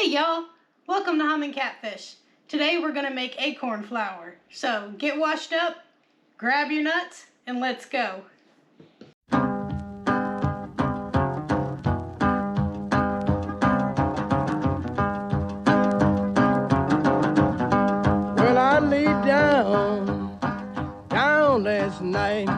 Hey y'all, welcome to Humming Catfish. Today we're gonna make acorn flour. So get washed up, grab your nuts, and let's go. Well, I laid down last night.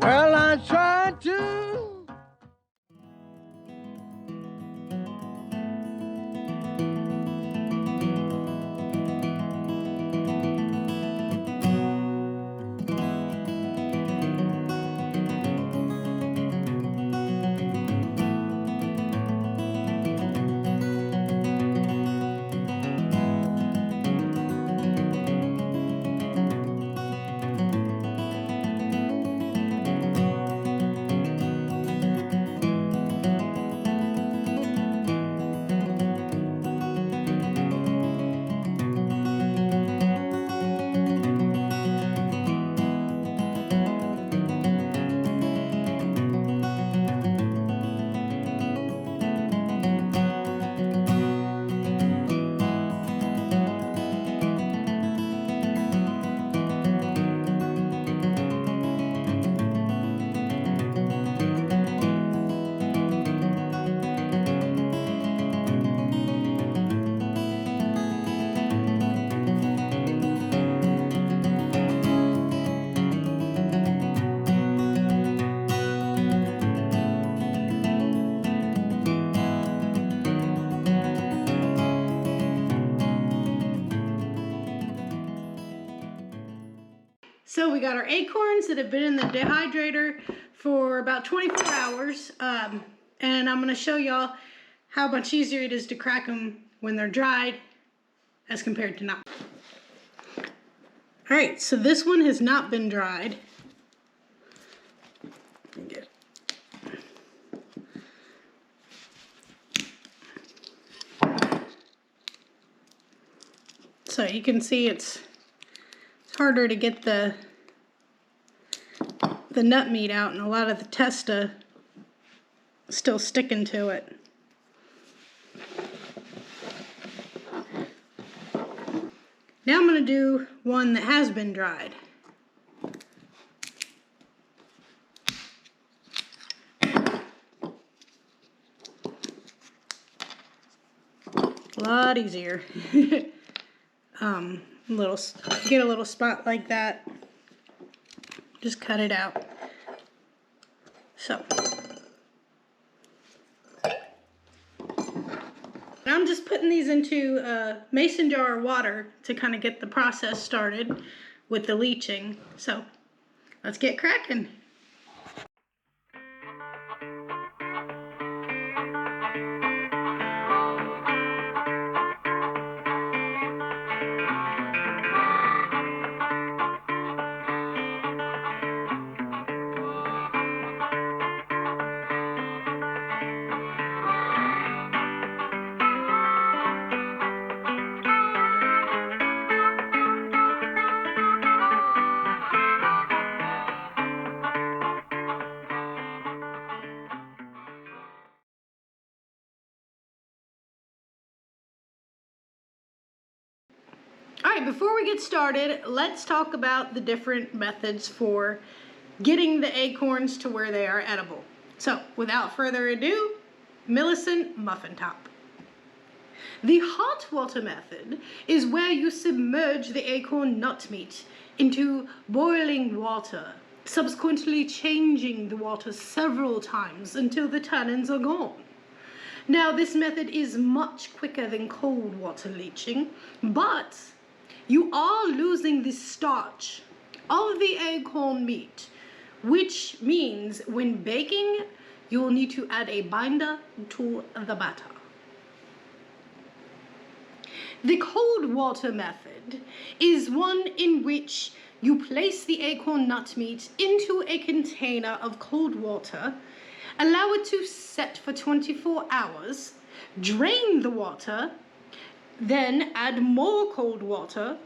Well, I tried to. So we got our acorns that have been in the dehydrator for about 24 hours. And I'm gonna show y'all how much easier it is to crack them when they're dried as compared to not. All right, so this one has not been dried. So you can see it's harder to get the nut meat out, and a lot of the testa still sticking to it. Now I'm going to do one that has been dried. A lot easier. Get a little spot like that, just cut it out. So now I'm just putting these into a mason jar of water to kind of get the process started with the leaching. So let's get cracking. All right, before we get started, let's talk about the different methods for getting the acorns to where they are edible. So, without further ado, Millicent Muffin Top. The hot water method is where you submerge the acorn nut meat into boiling water, subsequently changing the water several times until the tannins are gone. Now, this method is much quicker than cold water leaching, but you are losing the starch of the acorn meat, which means when baking, you will need to add a binder to the batter. The cold water method is one in which you place the acorn nut meat into a container of cold water, allow it to set for 24 hours, drain the water, then add more cold water,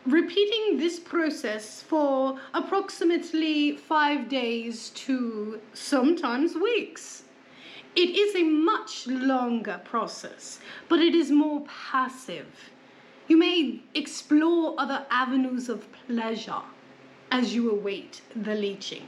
repeating this process for approximately 5 days to sometimes weeks. It is a much longer process, but it is more passive. You may explore other avenues of pleasure as you await the leaching.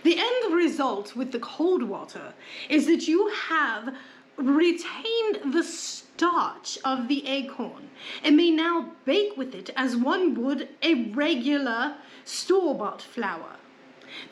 The end result with the cold water is that you have retained the starch of the acorn and may now bake with it as one would a regular store-bought flour.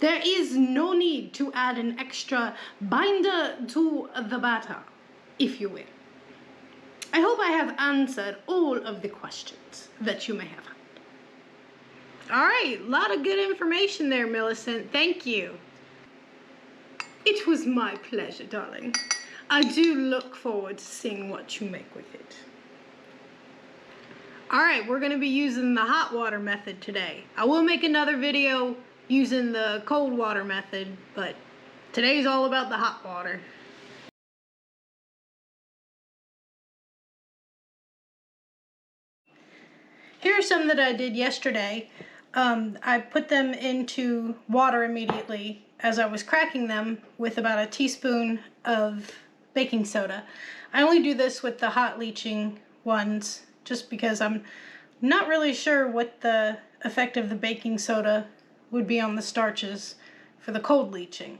There is no need to add an extra binder to the batter, if you will. I hope I have answered all of the questions that you may have had. All right, a lot of good information there, Millicent. Thank you. It was my pleasure, darling. I do look forward to seeing what you make with it. All right, we're going to be using the hot water method today. I will make another video using the cold water method, but today's all about the hot water. Here are some that I did yesterday. I put them into water immediately as I was cracking them with about a teaspoon of baking soda. I only do this with the hot leaching ones just because I'm not really sure what the effect of the baking soda would be on the starches for the cold leaching.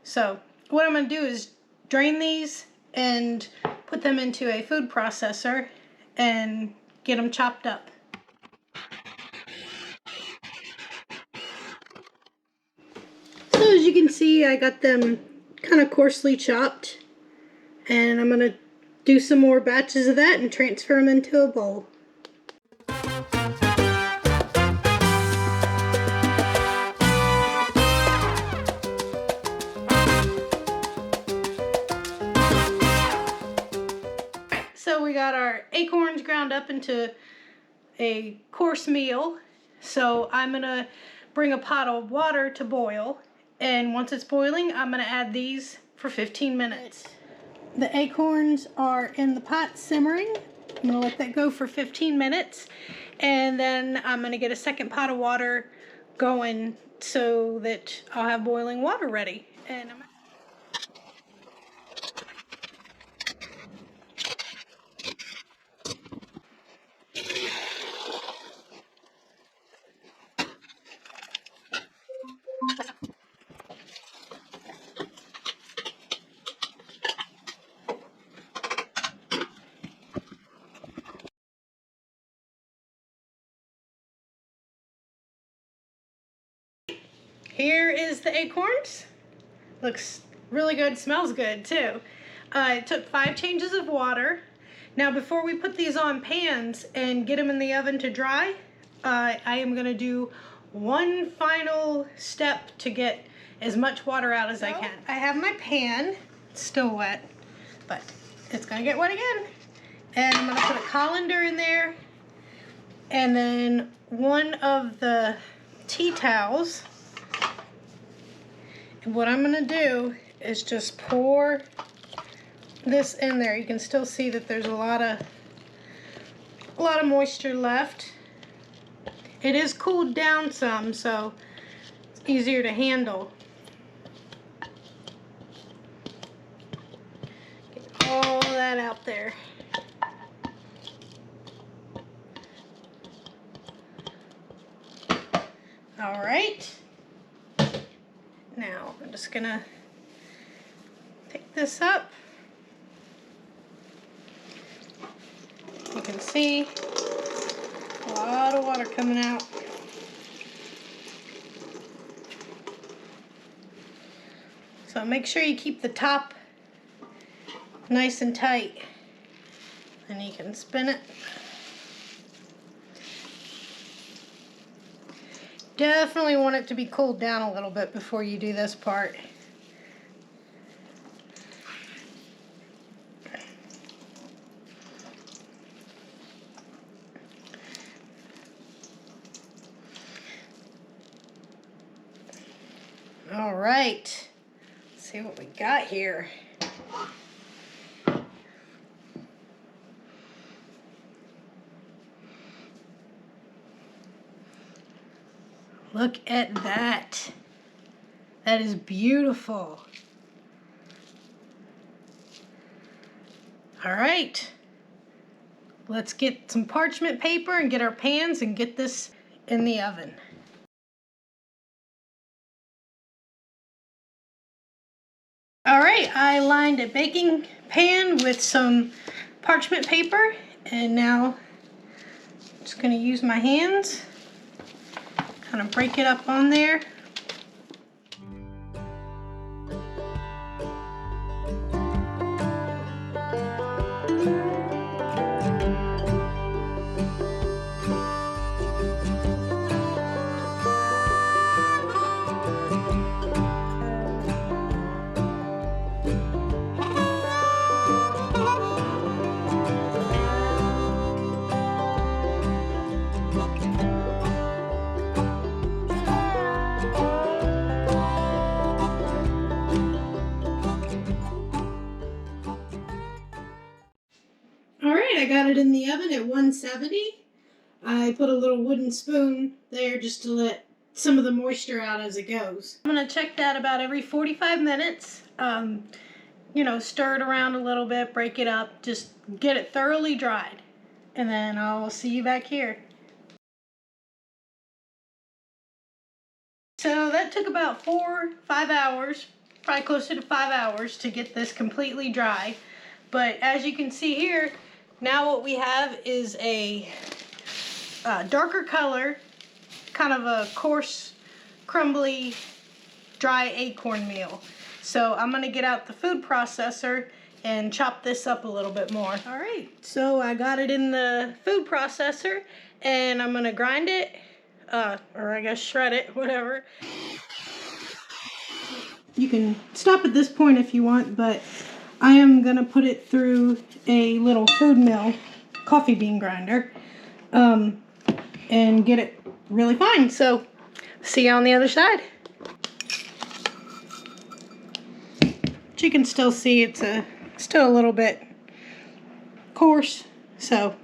So what I'm going to do is drain these and put them into a food processor and get them chopped up. So as you can see, I got them kind of coarsely chopped, and I'm going to do some more batches of that and transfer them into a bowl. So we got our acorns ground up into a coarse meal. So I'm going to bring a pot of water to boil. And once it's boiling, I'm going to add these for 15 minutes. The acorns are in the pot simmering. I'm going to let that go for 15 minutes. And then I'm going to get a second pot of water going so that I'll have boiling water ready. And here is the acorns. Looks really good, smells good too. It took 5 changes of water. Now before we put these on pans and get them in the oven to dry, I am going to do one final step to get as much water out as I can. I have my pan, it's still wet, but it's going to get wet again. And I'm going to put a colander in there, and then one of the tea towels. And what I'm going to do is just pour this in there. You can still see that there's a lot of moisture left. It is cooled down some, so it's easier to handle. Get all that out there. All right. Now I'm just gonna pick this up. You can see a lot of water coming out. So make sure you keep the top nice and tight, and you can spin it. Definitely want it to be cooled down a little bit before you do this part. All right, let's see what we got here. Look at that. That is beautiful. All right, let's get some parchment paper and get our pans and get this in the oven. All right, I lined a baking pan with some parchment paper, and now I'm just gonna use my hands, kind of break it up on there. I got it in the oven at 170. I put a little wooden spoon there just to let some of the moisture out as it goes. I'm going to check that about every 45 minutes. You know, stir it around a little bit, break it up, just get it thoroughly dried. And then I'll see you back here. So that took about 4-5 hours, probably closer to 5 hours to get this completely dry. But as you can see here, now what we have is a darker color, kind of a coarse, crumbly, dry acorn meal. So I'm gonna get out the food processor and chop this up a little bit more. All right, so I got it in the food processor and I'm gonna grind it, or I guess shred it, whatever. You can stop at this point if you want, but I am gonna put it through a little food mill, coffee bean grinder, and get it really fine. So, see you on the other side. But you can still see it's still a little bit coarse, so.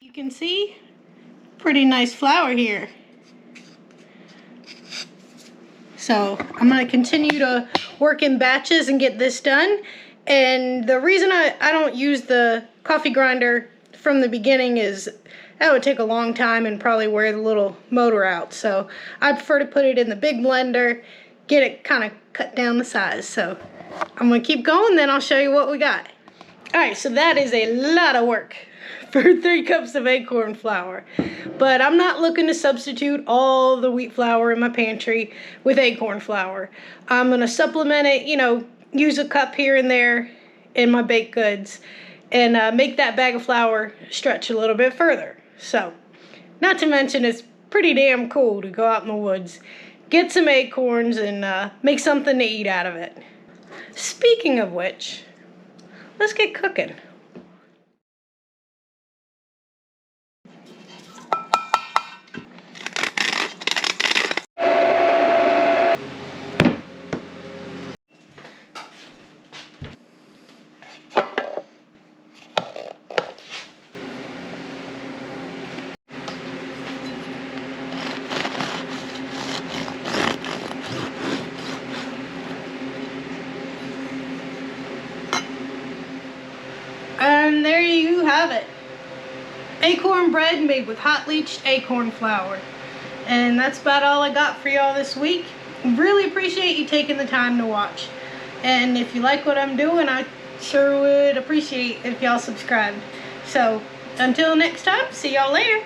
You can see pretty nice flour here. So I'm going to continue to work in batches and get this done. And the reason I don't use the coffee grinder from the beginning is that would take a long time and probably wear the little motor out. So I prefer to put it in the big blender, get it kind of cut down the size. So I'm going to keep going, then I'll show you what we got. Alright, so that is a lot of work for 3 cups of acorn flour. But I'm not looking to substitute all the wheat flour in my pantry with acorn flour. I'm going to supplement it, you know, use a cup here and there in my baked goods and make that bag of flour stretch a little bit further. So, not to mention it's pretty damn cool to go out in the woods, get some acorns and make something to eat out of it. Speaking of which, let's get cooking. And there you have it. Acorn bread made with hot leached acorn flour. And that's about all I got for y'all this week. Really appreciate you taking the time to watch. And if you like what I'm doing, I sure would appreciate if y'all subscribed. So until next time, see y'all later.